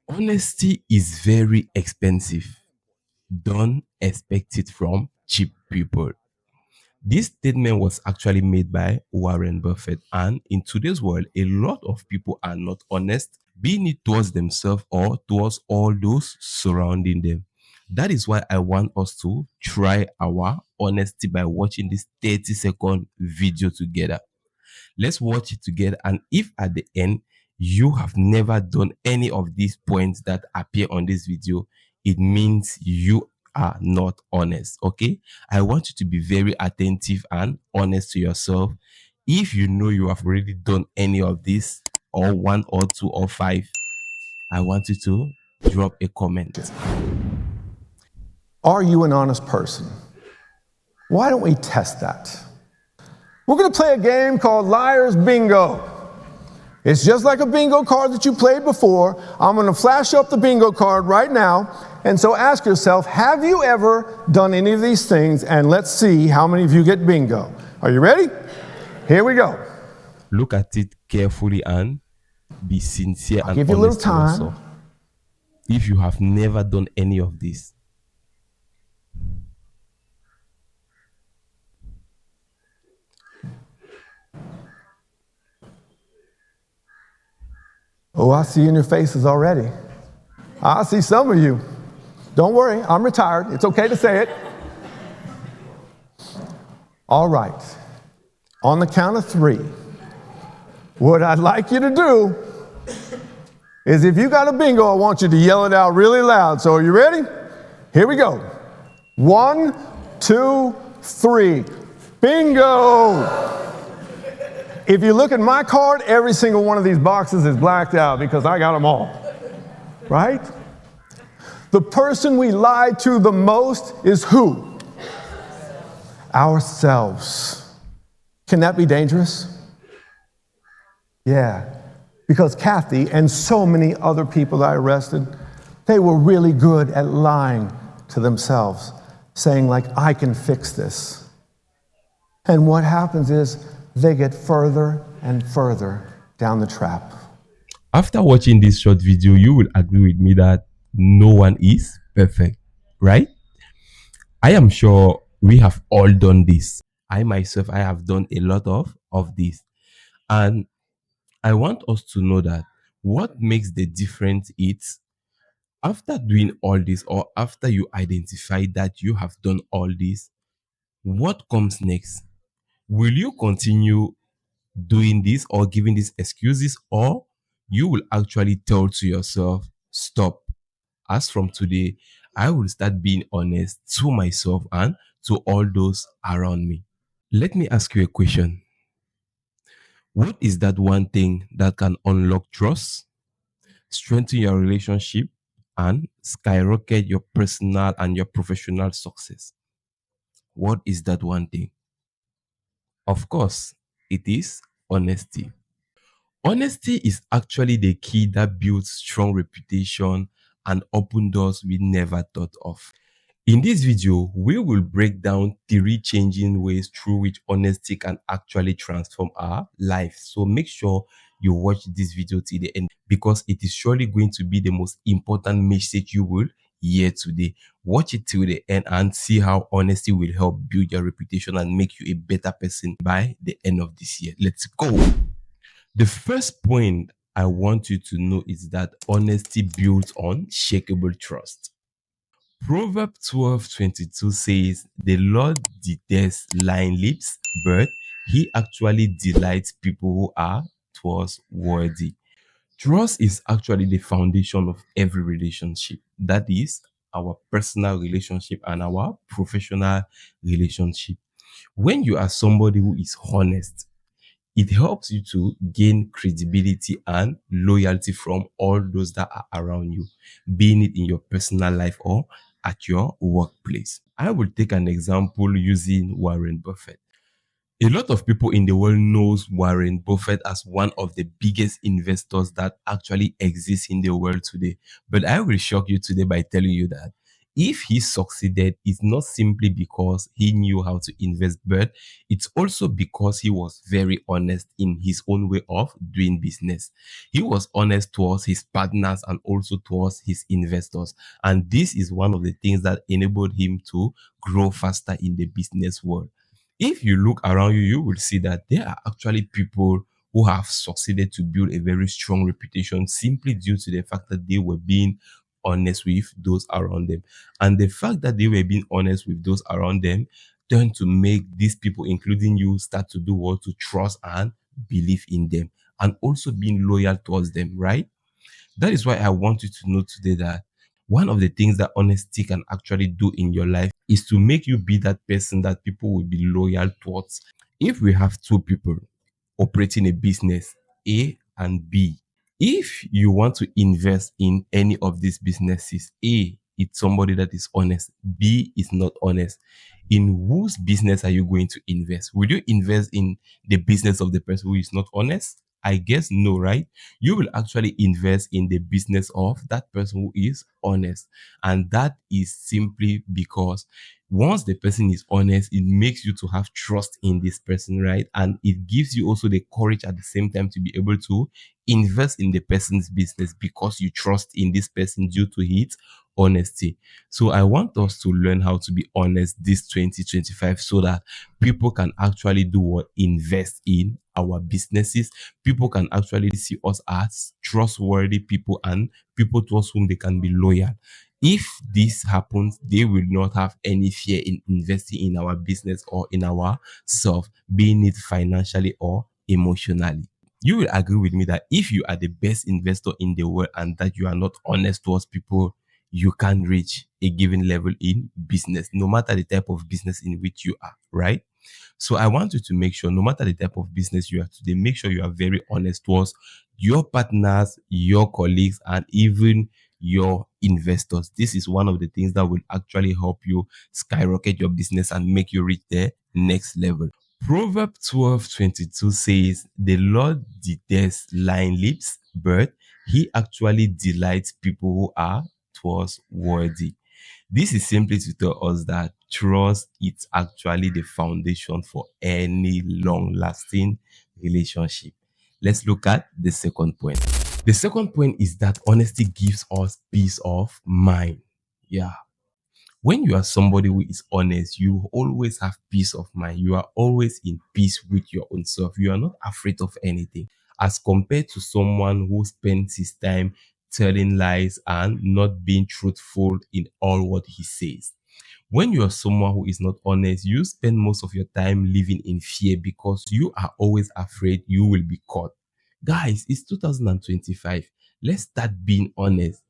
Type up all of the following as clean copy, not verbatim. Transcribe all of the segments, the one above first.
Honesty is very expensive. Don't expect it from cheap people. This statement was actually made by Warren Buffett. And in today's world, a lot of people are not honest, being it towards themselves or towards all those surrounding them. That is why I want us to try our honesty by watching this 30-second video together. Let's watch it together. And if at the end you have never done any of these points that appear on this video, it means you are not honest. Okay. I want you to be very attentive and honest to yourself. If you know you have already done any of this, or one or two or five, I want you to drop a comment. Are you an honest person? Why don't we test that? We're going to play a game called Liar's Bingo. It's just like a bingo card that you played before. I'm going to flash up the bingo card right now. And so ask yourself, have you ever done any of these things? And let's see how many of you get bingo. Are you ready? Here we go. Look at it carefully and be sincere and Give you a little honest to time. yourself. If you have never done any of this, Oh, I see in your faces already. I see some of you. Don't worry, I'm retired. It's okay to say it. All right. On the count of 3, what I'd like you to do is if you got a bingo, I want you to yell it out really loud. So are you ready? Here we go. 1, 2, 3. Bingo! If you look at my card, every single one of these boxes is blacked out because I got them all. Right? The person we lie to the most is who? Ourselves. Can that be dangerous? Yeah. Because Kathy and so many other people that I arrested, they were really good at lying to themselves, saying like, I can fix this. And what happens is they get further and further down the trap. after watching this short video, you will agree with me that no one is perfect, right? I am sure we have all done this. I myself, I have done a lot of this. And I want us to know that what makes the difference is after doing all this, or after you identify that you have done all this, what comes next? Will you continue doing this or giving these excuses, or you will actually tell to yourself, stop. As from today, I will start being honest to myself and to all those around me. Let me ask you a question. What is that one thing that can unlock trust, strengthen your relationship, and skyrocket your personal and your professional success? What is that one thing? Of course, it is honesty. Honesty is actually the key that builds strong reputation and open doors we never thought of. In this video, we will break down 3 changing ways through which honesty can actually transform our life. So make sure you watch this video till the end, because it is surely going to be the most important message you will hear today. Watch it till the end and see how honesty will help build your reputation and make you a better person by the end of this year. Let's go. The first point I want you to know is that honesty builds unshakable trust. Proverbs 12:22 says, the Lord detests lying lips, but he actually delights people who are trustworthy. Trust is actually the foundation of every relationship. That is our personal relationship and our professional relationship. When you are somebody who is honest, it helps you to gain credibility and loyalty from all those that are around you, being it in your personal life or at your workplace. I will take an example using Warren Buffett. A lot of people in the world knows Warren Buffett as one of the biggest investors that actually exists in the world today. But I will shock you today by telling you that If he succeeded, it's not simply because he knew how to invest, but it's also because he was very honest in his own way of doing business. He was honest towards his partners and also towards his investors. And this is one of the things that enabled him to grow faster in the business world. If you look around you, you will see that there are actually people who have succeeded to build a very strong reputation simply due to the fact that they were being honest with those around them. And the fact that they were being honest with those around them turned to make these people, including you, start to do what? To trust and believe in them and also being loyal towards them, right? That is why I want you to know today that one of the things that honesty can actually do in your life is to make you be that person that people will be loyal towards. If we have two people operating a business, A and B, if you want to invest in any of these businesses, A, it's somebody that is honest, B is not honest. In whose business are you going to invest? Will you invest in the business of the person who is not honest? I guess no, right? You will actually invest in the business of that person who is honest. And that is simply because once the person is honest, it makes you to have trust in this person, right? And it gives you also the courage at the same time to be able to invest in the person's business because you trust in this person due to his honesty. So I want us to learn how to be honest this 2025 so that people can actually do what? Invest in our businesses. People can actually see us as trustworthy people and people towards whom they can be loyal. If this happens, they will not have any fear in investing in our business or in our self, being it financially or emotionally. You will agree with me that if you are the best investor in the world and that you are not honest towards people, you can't reach a given level in business, no matter the type of business in which you are, right? So I want you to make sure, no matter the type of business you are today, make sure you are very honest towards your partners, your colleagues, and even your investors. This is one of the things that will actually help you skyrocket your business and make you reach the next level. Proverbs 12:22 says, the Lord detests lying lips, but he actually delights people who are trustworthy. This is simply to tell us that trust is actually the foundation for any long-lasting relationship. Let's look at the second point. The second point is that honesty gives us peace of mind. Yeah. When you are somebody who is honest, you always have peace of mind. You are always in peace with your own self. You are not afraid of anything as compared to someone who spends his time telling lies and not being truthful in all what he says. When you are someone who is not honest, you spend most of your time living in fear because you are always afraid you will be caught. Guys, it's 2025. Let's start being honest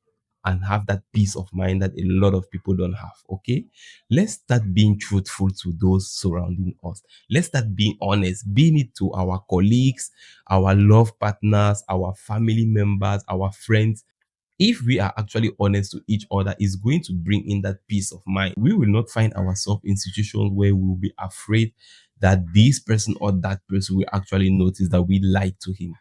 and have that peace of mind that a lot of people don't have. Okay, let's start being truthful to those surrounding us. Let's start being honest, being it to our colleagues, our love partners, our family members, our friends. If we are actually honest to each other, is going to bring in that peace of mind. We will not find ourselves in situations where we will be afraid that this person or that person will actually notice that we lied to him.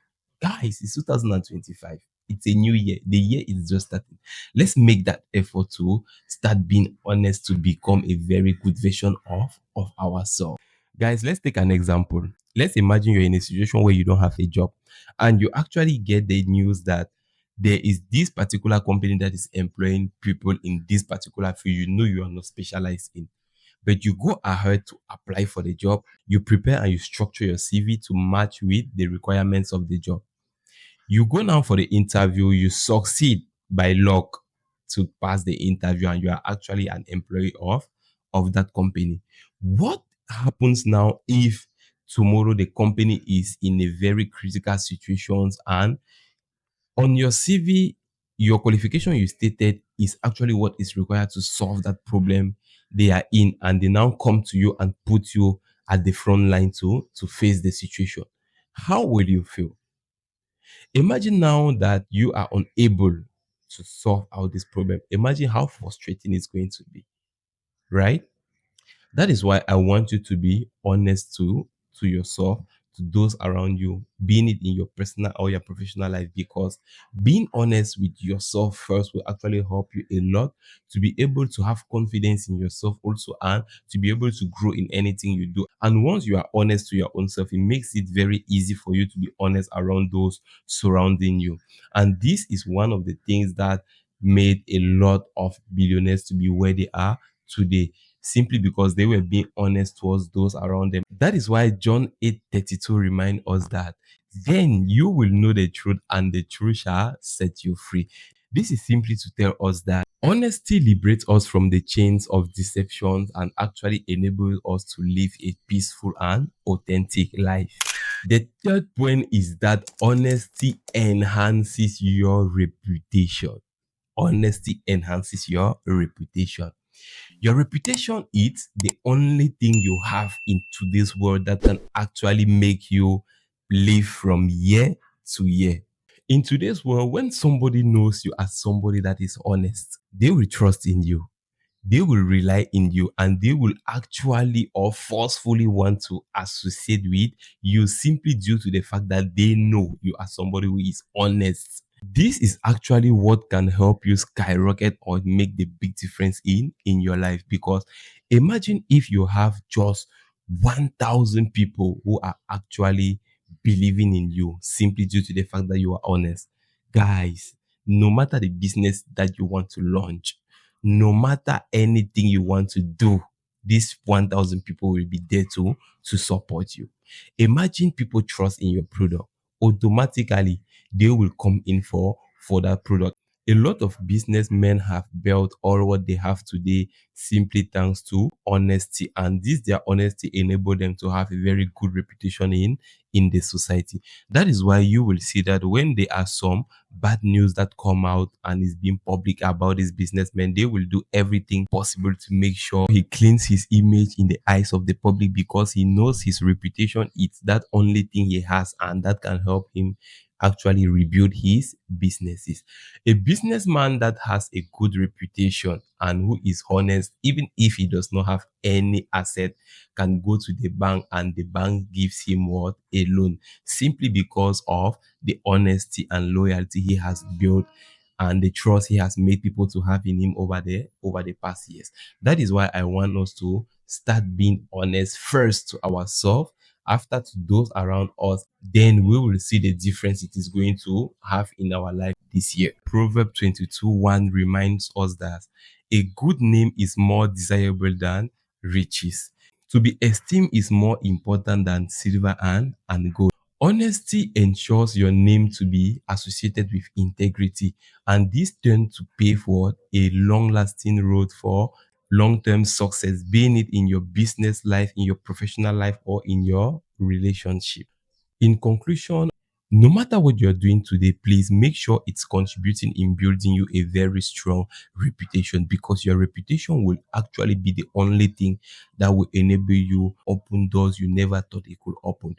Guys, it's 2025. It's a new year. The year is just starting. Let's make that effort to start being honest to become a very good version of ourselves. Guys, let's take an example. Let's imagine you're in a situation where you don't have a job and you actually get the news that there is this particular company that is employing people in this particular field you know you are not specialized in. But you go ahead to apply for the job, you prepare and you structure your CV to match with the requirements of the job. You go now for the interview, you succeed by luck to pass the interview, and you are actually an employee of that company. What happens now if tomorrow the company is in a very critical situations and on your CV, your qualification you stated is actually what is required to solve that problem they are in, and they now come to you and put you at the front line to face the situation? How will you feel? Imagine now that you are unable to solve out this problem. Imagine how frustrating it's going to be, right? That is why I want you to be honest to yourself, to those around you, being it in your personal or your professional life, because being honest with yourself first will actually help you a lot to be able to have confidence in yourself also, and to be able to grow in anything you do. And once you are honest to your own self, it makes it very easy for you to be honest around those surrounding you. And this is one of the things that made a lot of billionaires to be where they are today, simply because they were being honest towards those around them. That is why John 8:32 reminds us that then you will know the truth, and the truth shall set you free. This is simply to tell us that honesty liberates us from the chains of deception and actually enables us to live a peaceful and authentic life. The third point is that honesty enhances your reputation. Honesty enhances your reputation. Your reputation is the only thing you have in today's world that can actually make you live from year to year. In today's world, when somebody knows you as somebody that is honest, they will trust in you, they will rely in you, and they will actually or forcefully want to associate with you simply due to the fact that they know you are somebody who is honest. This is actually what can help you skyrocket or make the big difference in your life, because imagine if you have just 1,000 people who are actually believing in you simply due to the fact that you are honest. Guys, no matter the business that you want to launch, no matter anything you want to do, these 1,000 people will be there to support you. Imagine people trust in your product. Automatically, they will come in for that product. A lot of businessmen have built all what they have today simply thanks to honesty, and this their honesty enabled them to have a very good reputation in the society. That is why you will see that when there are some bad news that come out and is being public about this businessman, they will do everything possible to make sure he cleans his image in the eyes of the public, because he knows his reputation is that only thing he has, and that can help him actually rebuild his businesses. A businessman that has a good reputation and who is honest, even if he does not have any asset, can go to the bank and the bank gives him what? A loan, simply because of the honesty and loyalty he has built and the trust he has made people to have in him over the past years. That is why I want us to start being honest first to ourselves, after to those around us, then we will see the difference it is going to have in our life this year. Proverbs 22:1 reminds us that a good name is more desirable than riches. To be esteemed is more important than silver and gold. Honesty ensures your name to be associated with integrity, and this tends to pave for a long-lasting road for long-term success, being it in your business life, in your professional life, or in your relationship. In conclusion, no matter what you're doing today, please make sure it's contributing in building you a very strong reputation, because your reputation will actually be the only thing that will enable you open doors you never thought it could open.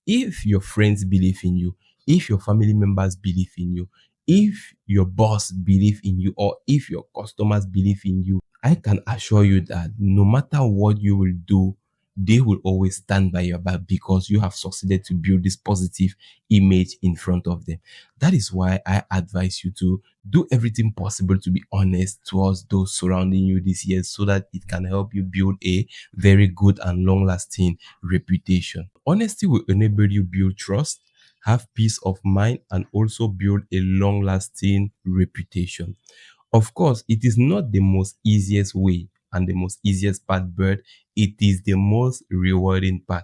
If your friends believe in you, if your family members believe in you, if your boss believe in you, or if your customers believe in you, I can assure you that no matter what you will do, they will always stand by your back, because you have succeeded to build this positive image in front of them. That is why I advise you to do everything possible to be honest towards those surrounding you this year, so that it can help you build a very good and long lasting reputation. Honesty will enable you build trust, have peace of mind, and also build a long lasting reputation. Of course, it is not the most easiest way and the most easiest path, but it is the most rewarding part.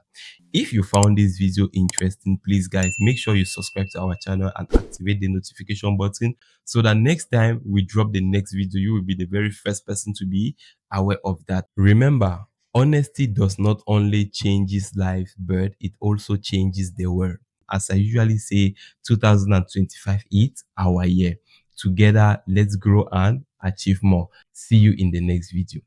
If you found this video interesting, please guys, make sure you subscribe to our channel and activate the notification button, so that next time we drop the next video, you will be the very first person to be aware of that. Remember, honesty does not only changes life, but it also changes the world. As I usually say, 2025 is our year. Together, let's grow and achieve more. See you in the next video.